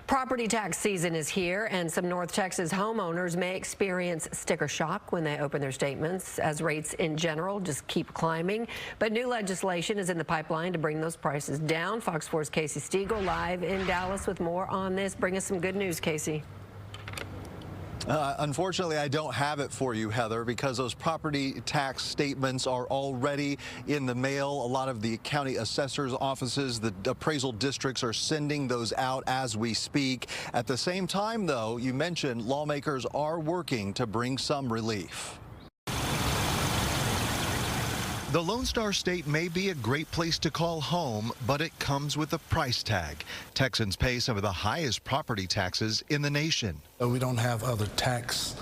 Property tax season is here, and some North Texas homeowners may experience sticker shock when they open their statements, as rates in general just keep climbing. But new legislation is in the pipeline to bring those prices down. Fox 4's Casey Stegall live in Dallas with more on this. Bring us some good news, Casey. Unfortunately, I don't have it for you, Heather, because those property tax statements are already in the mail. A lot of the county assessors' offices, the appraisal districts are sending those out as we speak. At the same time, though, you mentioned lawmakers are working to bring some relief. The Lone Star State may be a great place to call home, but it comes with a price tag. Texans pay some of the highest property taxes in the nation. We don't have other tax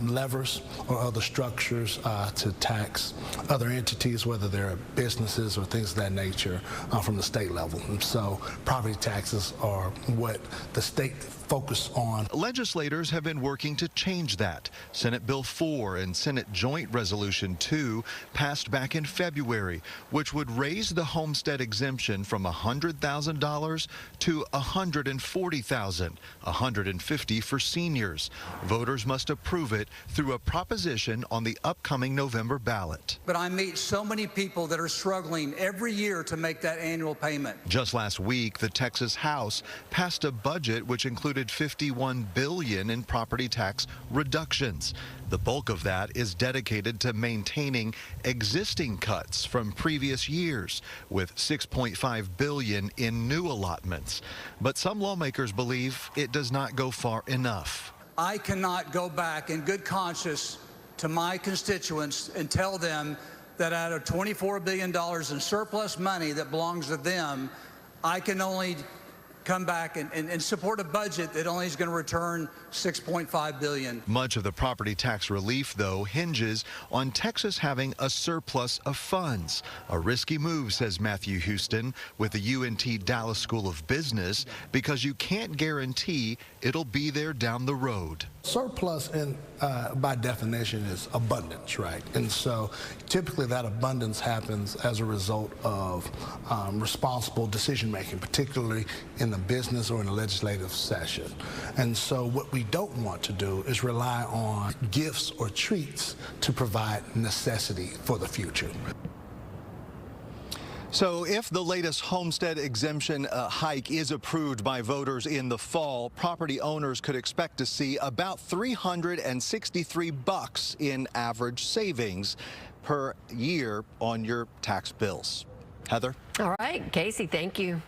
levers or other structures to tax other entities, whether they're businesses or things of that nature, from the state level. And so property taxes are what the state focus on. Legislators have been working to change that. Senate Bill 4 and Senate Joint Resolution 2 passed back in February, which would raise the homestead exemption from $100,000 to $140,000, $150,000 for seniors. Voters must approve it through a proposition on the upcoming November ballot. But I meet so many people that are struggling every year to make that annual payment. Just last week, the Texas House passed a budget which included $51 billion in property tax reductions. The bulk of that is dedicated to maintaining existing cuts from previous years, with $6.5 billion in new allotments. But some lawmakers believe it does not go far enough. I cannot go back in good conscience to my constituents and tell them that out of $24 billion in surplus money that belongs to them, I can only come back and support a budget that only is going to return $6.5 billion. Much of the property tax relief, though, hinges on Texas having a surplus of funds. A risky move, says Matthew Houston with the UNT Dallas School of Business, because you can't guarantee it'll be there down the road. Surplus, by definition, is abundance, right? And so typically that abundance happens as a result of responsible decision making, particularly in the business or in the legislative session. And so what we don't want to do is rely on gifts or treats to provide necessity for the future. So if the latest homestead exemption hike is approved by voters in the fall, property owners could expect to see about $363 in average savings per year on your tax bills. Heather? All right, Casey, thank you.